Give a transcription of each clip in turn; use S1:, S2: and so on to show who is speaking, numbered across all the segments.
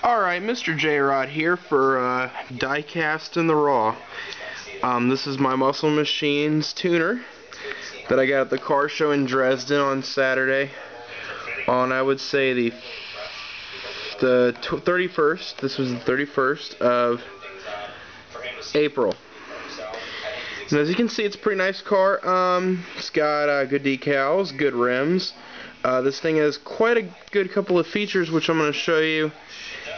S1: Alright, Mr. J-Rod here for diecast in the raw. This is my Muscle Machines tuner that I got at the car show in Dresden on Saturday on, I would say, the 31st. This was the 31st of April. And as you can see, it's a pretty nice car. It's got good decals, good rims. This thing has quite a good couple of features, which I'm going to show you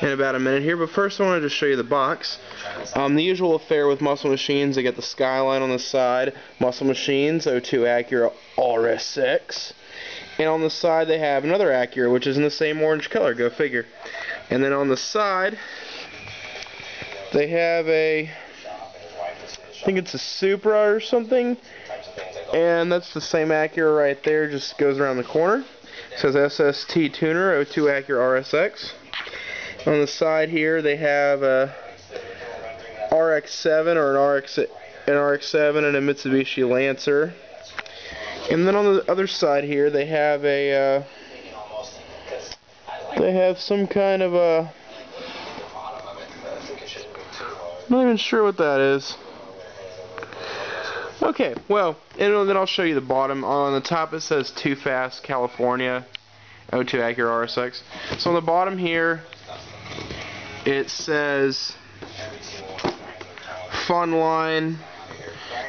S1: in about a minute here, but first I wanted to show you the box. The usual affair with Muscle Machines, they got the skyline on the side, Muscle Machines, 02 Acura RS6, and on the side they have another Acura, which is in the same orange color, go figure. And then on the side, they have a, I think it's a Supra or something, and that's the same Acura right there, just goes around the corner. It says SST Tuner, 02 Acura RSX. On the side here they have a RX-7 or an RX-7 and a Mitsubishi Lancer. And then on the other side here they have a some kind of a, I'm not even sure what that is. Okay, well, and then I'll show you the bottom. On the top it says Too Fast California 02 Acura RSX. So on the bottom here it says Funline.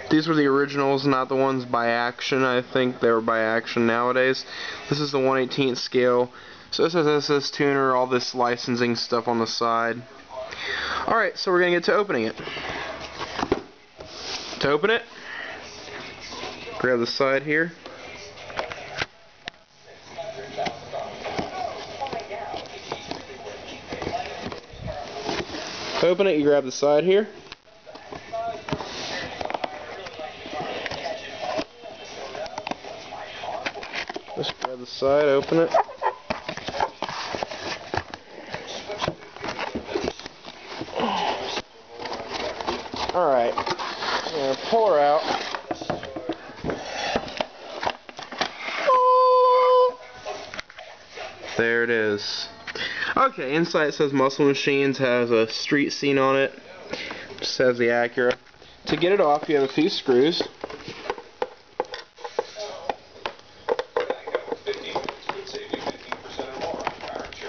S1: These were the originals, not the ones by Action. I think they were by Action nowadays. This is the 1/18th scale. So it says SS Tuner, all this licensing stuff on the side. Alright, so we're going to get to opening it. To open it, grab the side here. To open it, you grab the side here. Just grab the side, open it. Alright, I'm going to pull her out. There it is. Okay, inside it says Muscle Machines, has a street scene on it. Just has the Acura. To get it off, you have a few screws.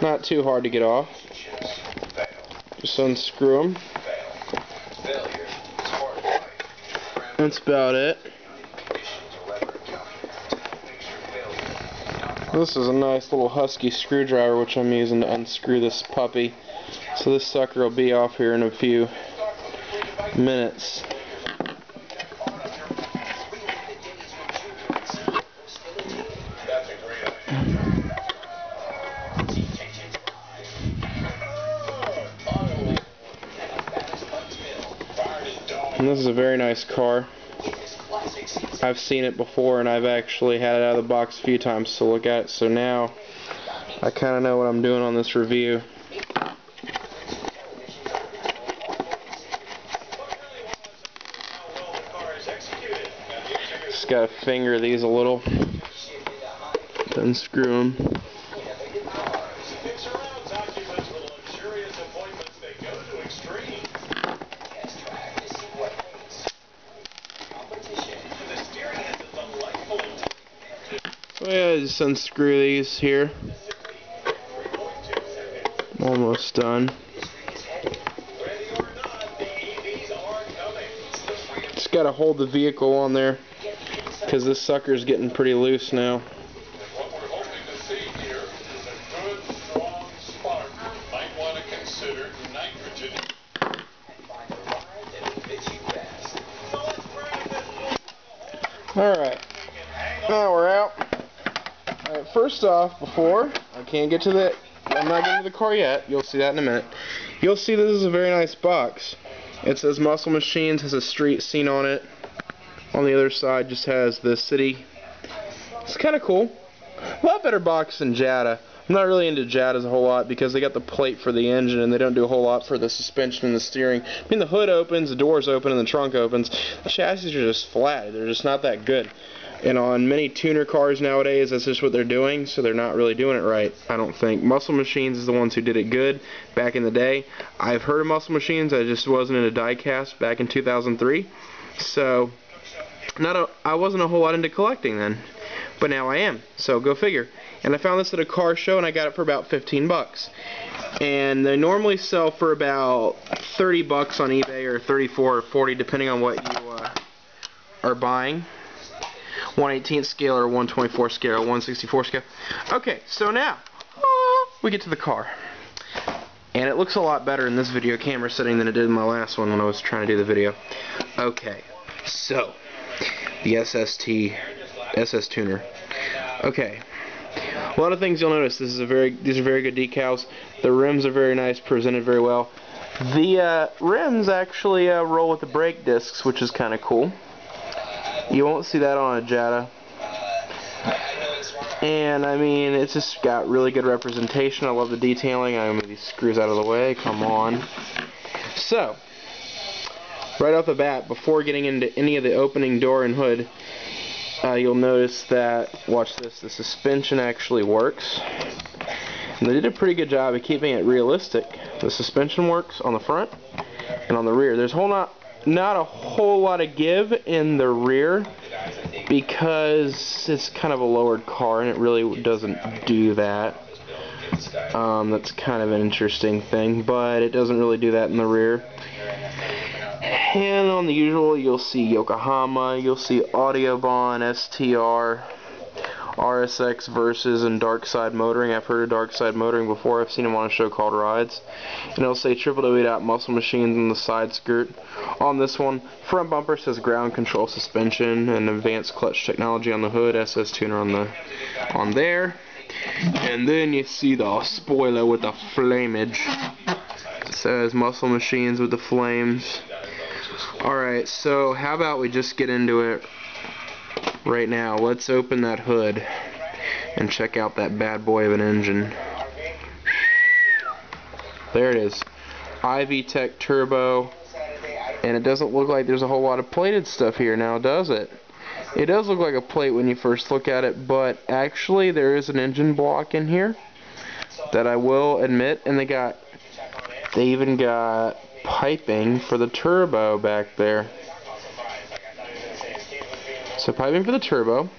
S1: Not too hard to get off. Just unscrew them. That's about it. This is a nice little husky screwdriver which I'm using to unscrew this puppy. So this sucker will be off here in a few minutes. And this is a very nice car. I've seen it before and I've actually had it out of the box a few times to look at it, so now I kind of know what I'm doing on this review. Just gotta finger these a little, then screw them. So yeah, just unscrew these here. Almost done. Just gotta hold the vehicle on there because this sucker's getting pretty loose now. Alright, now we're out. Alright, first off, before I can't get to the, I'm not getting to the car yet, you'll see that in a minute. You'll see this is a very nice box. It says Muscle Machines, has a street scene on it. On the other side just has the city. It's kind of cool. A lot better box than Jada. I'm not really into Jadas a whole lot because they got the plate for the engine and they don't do a whole lot for the suspension and the steering. I mean, the hood opens, the doors open, and the trunk opens. The chassis are just flat. They're just not that good. And on many tuner cars nowadays, that's just what they're doing, so they're not really doing it right, I don't think. Muscle Machines is the ones who did it good back in the day. I've heard of Muscle Machines, I just wasn't into diecast back in 2003. So, I wasn't a whole lot into collecting then, but now I am, so go figure. And I found this at a car show, and I got it for about 15 bucks. And they normally sell for about 30 bucks on eBay, or 34 or 40, depending on what you are buying. 1/18 scale, or 1/24 scale, 1/64 scale. Okay, so now we get to the car. And it looks a lot better in this video camera setting than it did in my last one when I was trying to do the video. Okay, so the SS tuner. Okay, a lot of things you'll notice. These are very good decals. The rims are very nice, presented very well. The rims actually roll with the brake discs, which is kind of cool. You won't see that on a Jetta. And I mean, it's just got really good representation. I love the detailing. I'm gonna move these screws out of the way. Come on. So, right off the bat, before getting into any of the opening door and hood, you'll notice that, watch this, the suspension actually works. And they did a pretty good job of keeping it realistic. The suspension works on the front and on the rear. There's not a whole lot of give in the rear because it's kind of a lowered car and it really doesn't do that. That's kind of an interesting thing, but it doesn't really do that in the rear. And on the usual, you'll see Yokohama, you'll see Audioban, STR, RSX Versus, and Dark Side Motoring. I've heard of Dark Side Motoring before. I've seen them on a show called Rides. And it'll say www.muscle machines on the side skirt. On this one, front bumper says ground control suspension and advanced clutch technology on the hood. SS tuner on there. And then you see the spoiler with the flamage. It says Muscle Machines with the flames. Alright, so how about we just get into it right now. Let's open that hood and check out that bad boy of an engine. There it is. IV-Tech Turbo. And it doesn't look like there's a whole lot of plated stuff here now, does it? It does look like a plate when you first look at it, but actually there is an engine block in here that I will admit, and they even got piping for the turbo back there. So piping for the turbo,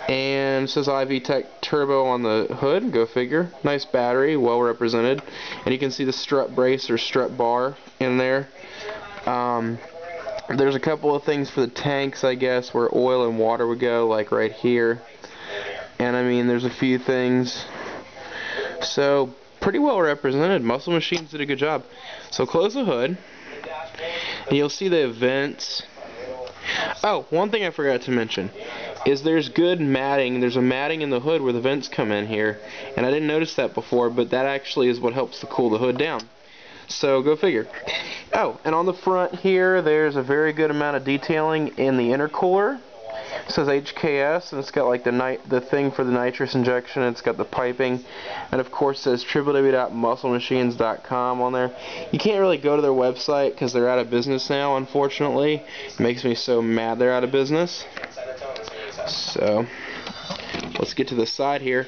S1: and it says IV-Tech Turbo on the hood, go figure. Nice battery, well represented, and you can see the strut brace or strut bar in there. There's a couple of things for the tanks, I guess, where oil and water would go, like right here. And I mean, there's a few things. So, pretty well represented. Muscle Machines did a good job. So close the hood, and you'll see the vents. Oh, one thing I forgot to mention is there's good matting. There's a matting in the hood where the vents come in here, and I didn't notice that before, but that actually is what helps to cool the hood down. So go figure. Oh, and on the front here, there's a very good amount of detailing in the intercooler. It says HKS, and it's got like the thing for the nitrous injection. It's got the piping, and of course it says www.musclemachines.com on there. You can't really go to their website because they're out of business now, unfortunately. It makes me so mad they're out of business. So let's get to the side here.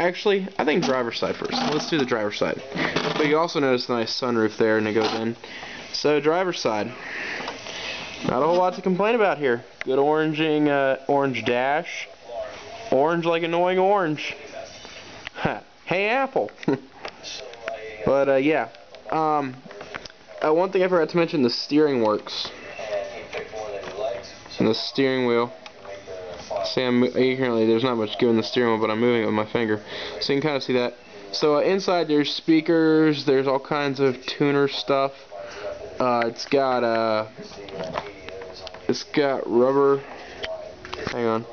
S1: Actually, I think driver's side first. Let's do the driver's side. But you also notice the nice sunroof there, and it goes in. So driver's side. Not a whole lot to complain about here. Good oranging, orange dash. Orange like annoying orange. Hey, Apple. But, yeah. One thing I forgot to mention, the steering works. And the steering wheel. See, currently there's not much giving the steering wheel, but I'm moving it with my finger. So you can kind of see that. So inside there's speakers, there's all kinds of tuner stuff. It's got rubber. Hang on.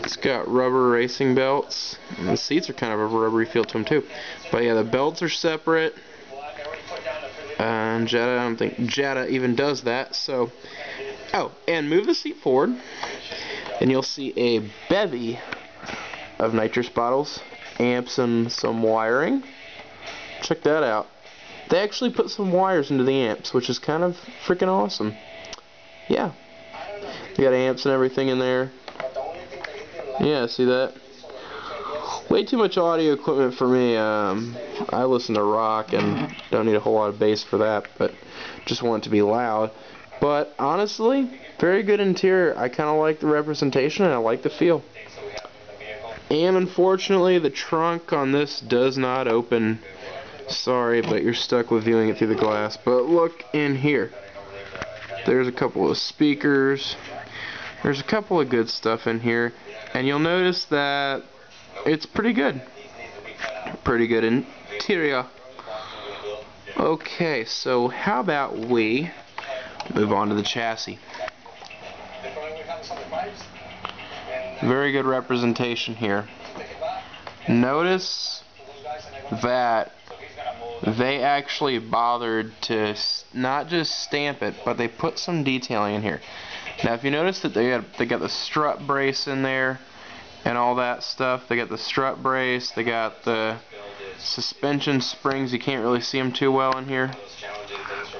S1: It's got rubber racing belts. And the seats are kind of a rubbery feel to them too. But yeah, the belts are separate. And Jetta, I don't think Jetta even does that. So, oh, and move the seat forward, and you'll see a bevy of nitrous bottles, amps, and some wiring. Check that out. They actually put some wires into the amps, which is kind of freaking awesome. Yeah. You got amps and everything in there. Yeah, see that? Way too much audio equipment for me. I listen to rock and don't need a whole lot of bass for that, but just want it to be loud. But honestly, very good interior. I kind of like the representation and I like the feel. And unfortunately, the trunk on this does not open. Sorry, but you're stuck with viewing it through the glass. But look in here. There's a couple of speakers. There's a couple of good stuff in here. And you'll notice that it's pretty good. Pretty good interior. Okay, so how about we move on to the chassis. Very good representation here. Notice that they actually bothered to not just stamp it, but they put some detailing in here. Now if you notice that they got the strut brace in there and all that stuff. They got the strut brace, they got the suspension springs. You can't really see them too well in here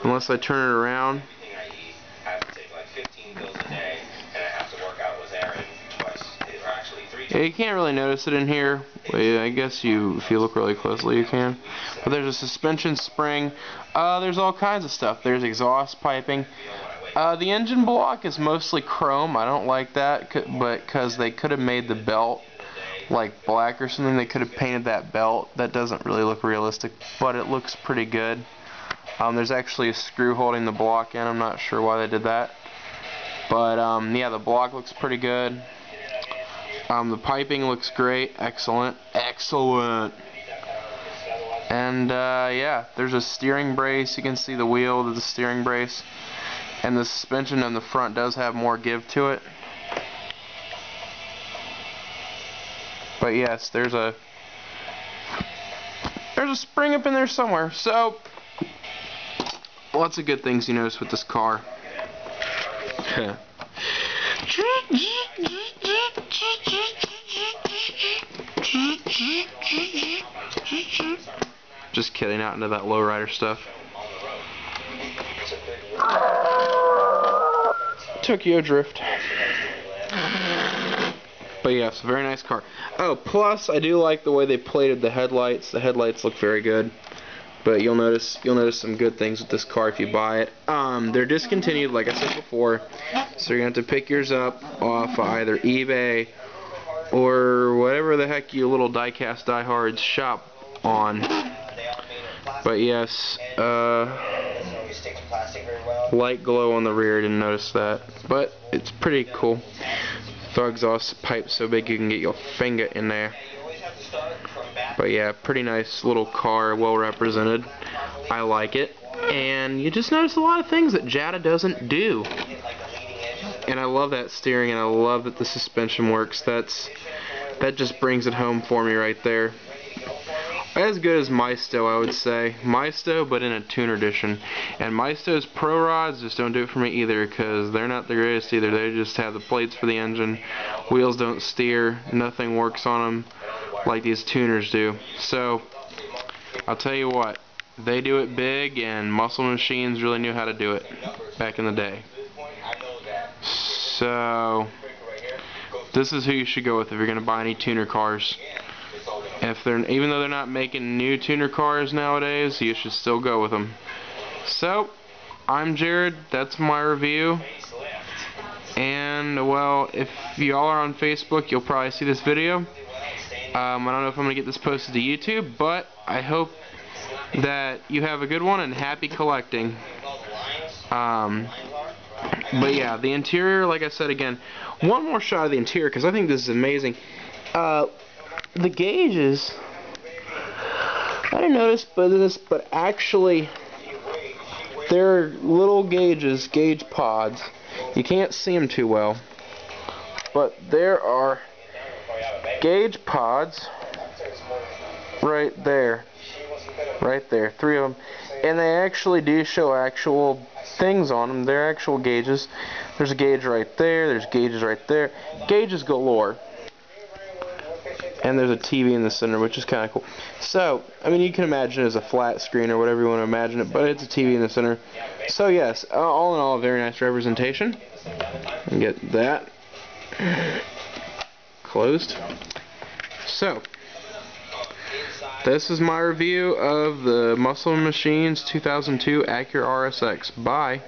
S1: unless I turn it around. Yeah, you can't really notice it in here. Well, yeah, I guess if you look really closely you can. But there's a suspension spring. There's all kinds of stuff. There's exhaust piping. The engine block is mostly chrome. I don't like that, but because they could have made the belt like black or something, they could have painted that belt. That doesn't really look realistic, but it looks pretty good. There's actually a screw holding the block in. I'm not sure why they did that, but yeah, the block looks pretty good. The piping looks great. Excellent. And yeah, there's a steering brace. You can see the wheel of the steering brace. And the suspension on the front does have more give to it. But yes, there's a spring up in there somewhere. So lots of good things you notice with this car. Just kidding, not into that lowrider stuff. Tokyo Drift. But yes, very nice car. Oh, plus I do like the way they plated the headlights. The headlights look very good. But you'll notice some good things with this car if you buy it. They're discontinued, like I said before. So you're gonna have to pick yours up off either eBay or whatever the heck you little diecast diehards shop on. But yes, light glow on the rear, didn't notice that. But it's pretty cool. The exhaust pipe so big you can get your finger in there. But yeah, pretty nice little car, well represented. I like it. And you just notice a lot of things that Jada doesn't do. And I love that steering, and I love that the suspension works. That just brings it home for me right there. As good as Maisto, I would say. Maisto, but in a tuner edition. And Maisto's Pro Rods just don't do it for me either, because they're not the greatest either. They just have the plates for the engine. Wheels don't steer. Nothing works on them like these tuners do. So, I'll tell you what. They do it big, and Muscle Machines really knew how to do it back in the day. So, this is who you should go with if you're going to buy any tuner cars. Even though they're not making new tuner cars nowadays, you should still go with them. So, I'm Jared. That's my review. And, well, if y'all are on Facebook, you'll probably see this video. I don't know if I'm going to get this posted to YouTube, but I hope that you have a good one and happy collecting. But yeah, the interior, like I said again, one more shot of the interior because I think this is amazing. The gauges, I didn't notice but actually they're little gauges, gauge pods. You can't see them too well, but there are gauge pods right there, 3 of them, and they actually do show actual things on them. They're actual gauges. There's a gauge right there, there's gauges right there, gauges galore. And there's a TV in the center, which is kind of cool. So, I mean, you can imagine it as a flat screen or whatever you want to imagine it, but it's a TV in the center. So, yes, all in all, a very nice representation. And get that closed. So, this is my review of the Muscle Machines 2002 Acura RSX. Bye.